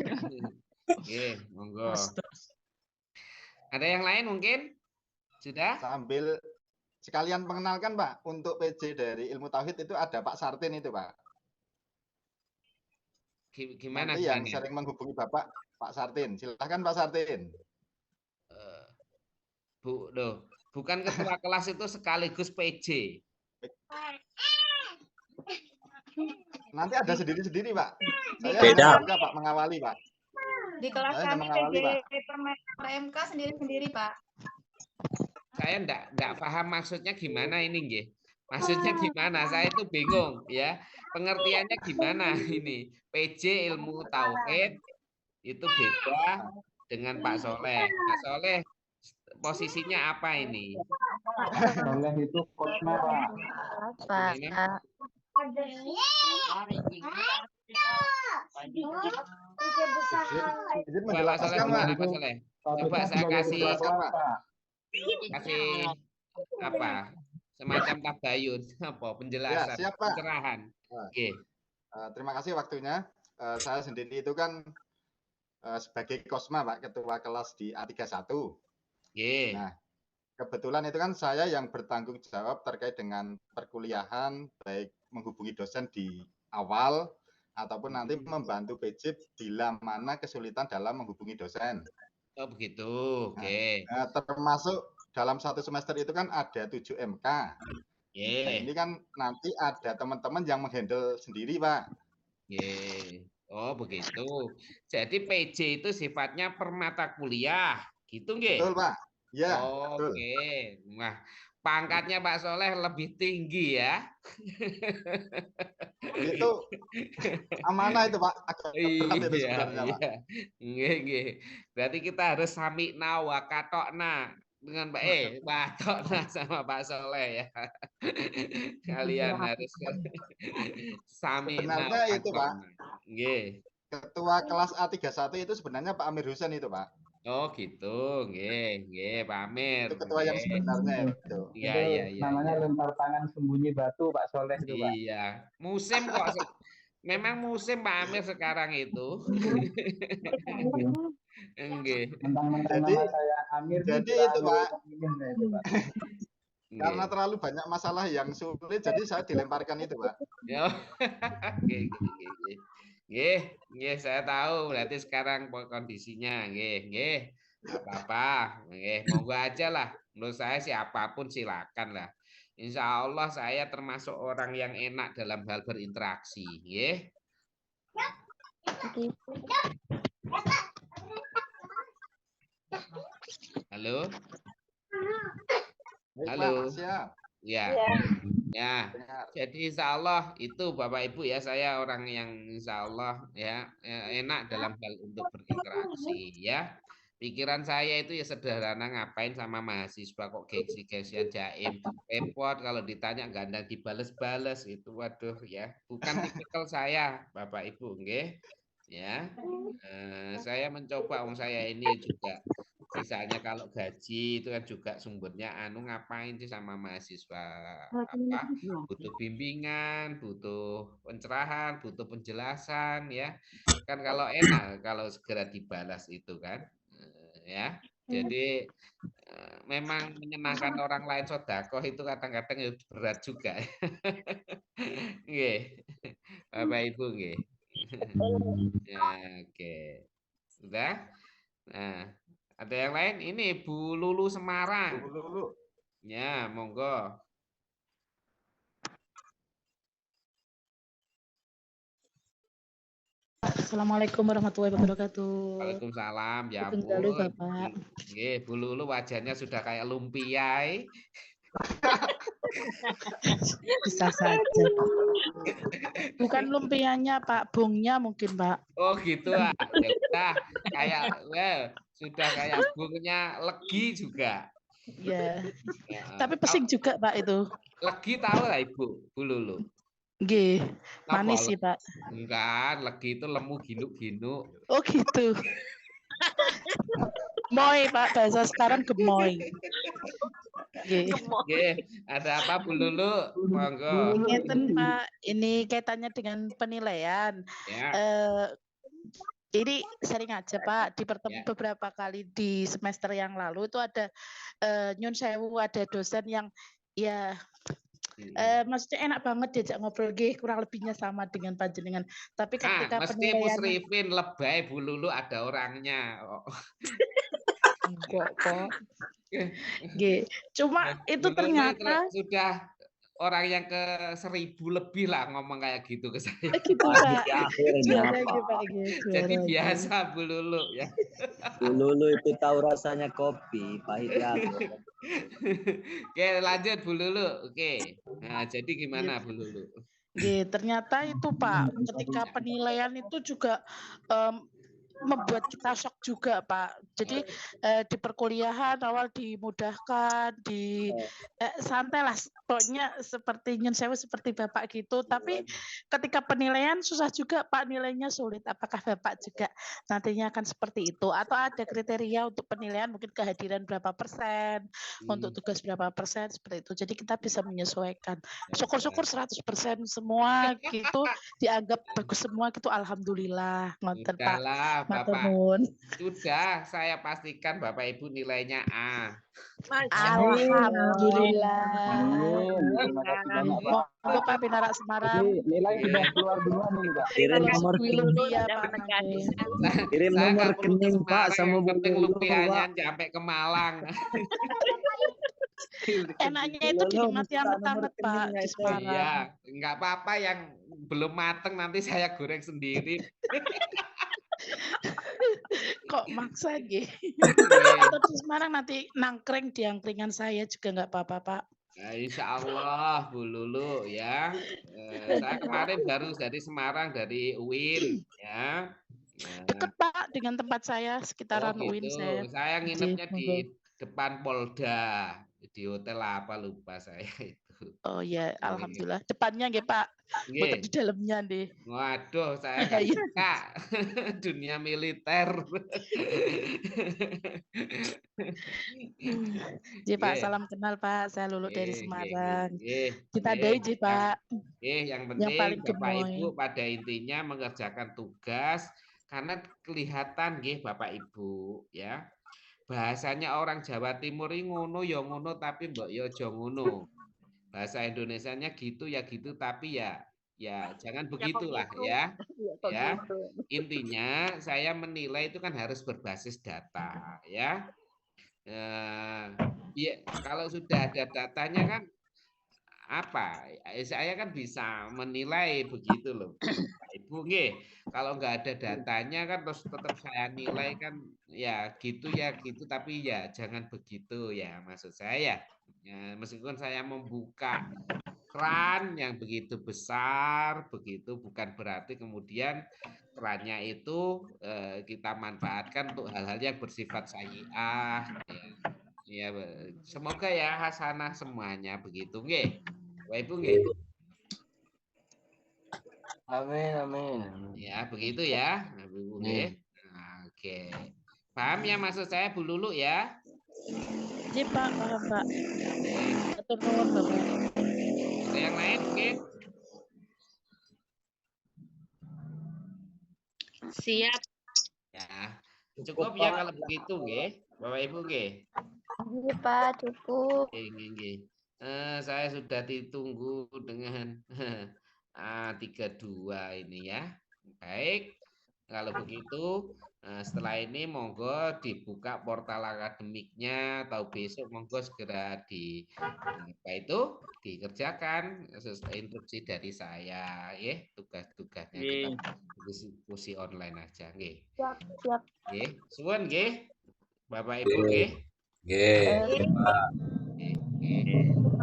Nggih, monggo. Ada yang lain mungkin? Sudah?
Sambil sekalian mengenalkan, Pak, untuk PJ dari Ilmu Tauhid itu ada Pak Sartin itu, Pak.
Gimana?
Nanti yang sering menghubungi Bapak, Pak Sartin. Silahkan Pak Sartin.
Bukan ketua kelas itu sekaligus PJ.
Nanti ada sendiri-sendiri, Pak. Saya
Beda.
juga, Pak, mengawali, Pak.
Di kelas
Saya
kami
mengawali,
PJ
Pak.
PMK sendiri-sendiri, Pak.
Saya enggak paham maksudnya gimana ini, nggih. Maksudnya gimana? Saya itu bingung ya. Pengertiannya gimana ini? PJ Ilmu Tauhid itu beda dengan Pak Soleh. Pak Soleh posisinya apa ini?
Soleh itu kosnya, Pak.
Pak Soleh gimana, Pak Soleh? Coba saya kasih apa? semacam tabayun, apa
Ya,
penjelasan,
siap Pak.
pencerahan. Oke.
Terima kasih waktunya. Saya sendiri itu kan sebagai Kosma Pak, ketua kelas di A31. Nah, kebetulan itu kan saya yang bertanggung jawab terkait dengan perkuliahan, baik menghubungi dosen di awal ataupun nanti membantu PJ bila mana kesulitan dalam menghubungi dosen.
Oh begitu, oke.
Nah, termasuk dalam satu semester itu kan ada 7 MK. Nah, ini kan nanti ada teman-teman yang menghandle sendiri, Pak.
Oh begitu. Jadi PJ itu sifatnya per mata kuliah, gitu nggih?
Betul, Pak. Ya, betul.
Oke. Nah, pangkatnya Pak Soleh lebih tinggi ya.
Itu amanah itu Pak. Agak berat itu sebenarnya Pak.
Nggih. Berarti kita harus sami'na wa katokna dengan batokna sama Pak Soleh ya. Kalian harus sami'na.
Sebenarnya itu Pak.
Nggih.
Ketua kelas A31 itu sebenarnya Pak Amir Husain itu Pak.
Oh gitu, nggih Pak Amir.
Itu ketua yang sebenarnya itu.
Iya.
Namanya lempar tangan sembunyi batu Pak Soleh itu Pak.
Iya, musim kok. Memang musim Pak Amir sekarang itu. Enggak.
Mentang-mentang nama saya Amir.
Jadi itu Pak. Karena terlalu banyak masalah yang sulit, jadi saya dilemparkan itu Pak. Nggih, saya tahu. Berarti sekarang kondisinya, nggih. Apa-apa, monggo aja lah. Menurut saya siapapun silakan lah. Insya Allah saya termasuk orang yang enak dalam hal berinteraksi, nggih. Halo. Siap.
Ya. Jadi insya Allah itu Bapak Ibu ya, saya orang yang insya Allah ya enak dalam hal untuk berinteraksi ya. Pikiran saya itu ya sederhana, ngapain sama mahasiswa kok gengsi-gengsian jaim, repot kalau ditanya gandang dibales-bales itu, waduh ya, bukan tipikal saya Bapak Ibu, nggih. Ya. Saya mencoba saya ini juga misalnya kalau gaji itu kan juga sumbernya ngapain sih sama mahasiswa, butuh bimbingan, butuh pencerahan, butuh penjelasan ya. Kan kalau enak kalau segera dibalas itu kan. Ya. Jadi memang menyenangkan orang lain sedekah itu kadang-kadang berat juga. Nggih. Bapak Ibu nggih. Ya, oke. Sudah? Nah, ada yang lain? Ini Bu Lulu Semarang.
Bu Lulu.
Ya, monggo.
Assalamualaikum warahmatullahi wabarakatuh.
Waalaikumsalam. Ya
ampun. Bapak.
Nggih, Bu Lulu wajahnya sudah kayak lumpia.
Bisa saja. Bukan lumpianya Pak, bungnya mungkin Pak.
Oh gitu ah. Ya udah kayak sudah kayak bungnya Legi juga.
Ya. Tapi pesing juga Pak itu.
Legi tahu lah Ibu, Bu Lulu.
Nggih, manis sih Pak.
Enggak, Legi itu lemu ginuk-ginuk.
Oh gitu. Moy Pak, bahasa sekarang gemoy.
Nggih, ada apa Bu Lulu? Monggo.
Ngeten Pak, ini kaitannya dengan penilaian.
Ya.
Ini sering aja Pak, di beberapa kali di semester yang lalu itu ada nyun sewu, ada dosen yang ya maksudnya enak banget diajak ngobrol, kurang lebihnya sama dengan panjenengan. Tapi ketika
mesti musrifin lebay Bu Lulu ada orangnya.
Enggak kok. Cuma itu ternyata
sudah orang yang ke 1000 lebih lah ngomong kayak gitu ke saya.
Gitu Pak.
Jadi biasa Bu Lulu ya.
Bu Lulu itu tahu rasanya kopi, pahitnya aku.
Oke, lanjut Bu Lulu. Oke. Nah, jadi gimana Bu Lulu?
Ternyata itu Pak, ketika penilaian itu juga membuat kita shock juga, Pak. Jadi di perkuliahan awal dimudahkan, santai lah, pokoknya seperti nyun sewu seperti Bapak gitu. Tapi ketika penilaian susah juga, Pak, nilainya sulit. Apakah Bapak juga nantinya akan seperti itu? Atau ada kriteria untuk penilaian, mungkin kehadiran berapa persen, untuk tugas berapa persen, seperti itu. Jadi kita bisa menyesuaikan. Syukur-syukur 100% semua gitu dianggap bagus semua gitu, alhamdulillah. Nonton Pak.
Udahlah, Bapak.
Maturnuun.
Sudah, saya pastikan Bapak Ibu nilainya A.
Alhamdulillah.
Terima kasih banyak, Pak.
Monggo Pak Binarak Semarang.
Nilai sudah keluar duluan nih, Pak.
Kirim nomor
Lumpia Pak.
Kirim
Saya
nomor
nggak perlu ke
rekening Pak
Semarang,
sama
yang penting
Bung
lumpianya sampai ke Malang.
Enaknya itu dinikmati anget-anget Pak di Semarang.
Iya, nggak apa-apa yang belum mateng nanti saya goreng sendiri.
Kok maksa gitu? Atau di Semarang nanti nangkring di angkringan saya juga nggak apa-apa Pak.
Nah, insya Allah Bu Lulu ya. Saya kemarin baru dari Semarang dari UIN ya.
Deket Pak dengan tempat saya, sekitaran
Oh
UIN
gitu.
saya.
Saya nginepnya di depan Polda, di hotel apa lupa saya itu.
Oh ya, alhamdulillah. Depannya nggih Pak. Bukan di dalamnya deh.
Waduh, saya nggak suka dunia militer.
Ji Pak, salam kenal Pak. Saya Lulu dari Semarang. Kita doi Ji Pak.
Yang penting
paling
Bapak
gemoy.
Ibu pada intinya mengerjakan tugas karena kelihatan nggih Bapak Ibu ya. Bahasanya orang Jawa Timur ini ngono ya ngono tapi mbok ya aja ngono. Bahasa Indonesianya gitu ya gitu tapi ya jangan begitulah ya. Ya. Intinya saya menilai itu kan harus berbasis data ya. Ya kalau sudah ada datanya kan apa? Saya kan bisa menilai begitu loh. Pak Ibu nggih. Kalau nggak ada datanya kan terus tetap saya nilai kan ya gitu tapi ya jangan begitu ya maksud saya. Ya, meskipun saya membuka keran yang begitu besar, begitu bukan berarti kemudian kerannya itu kita manfaatkan untuk hal-hal yang bersifat sayyi'ah. Ya, semoga ya hasanah semuanya begitu, nggih. Bapak Ibu nggih.
Amin, amin.
Ya, begitu ya, Bu nggih. Nah, oke. Paham ya maksud saya Bu Lulu ya?
Ji Pak, paham Pak. Atur nuwun Bapak.
Ada yang lain mungkin?
Siap.
Ya, cukup ya kalau begitu nggih, Bapak Ibu nggih.
Iya Pak, cukup.
Nggih. Saya sudah ditunggu dengan A32 ini ya. Baik, kalau begitu setelah ini monggo dibuka portal akademiknya atau besok monggo segera dikerjakan instruksi dari saya ya, tugas-tugasnya kita diskusi online aja nggih.
Siap.
Nggih, suwun nggih. Bapak Ibu nggih.
Nggih, Pak.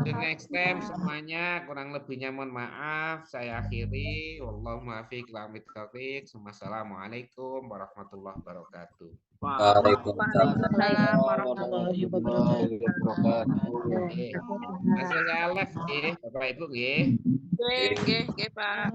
The next time semuanya kurang lebihnya mohon maaf saya akhiri wallahu muwaffiq ila aqwamit thoriq. Wassalamualaikum warahmatullahi wabarakatuh.
Waalaikumsalam
warahmatullahi wabarakatuh.
Masih saya live nggih Bapak Ibu nggih.
Nggih, Pak.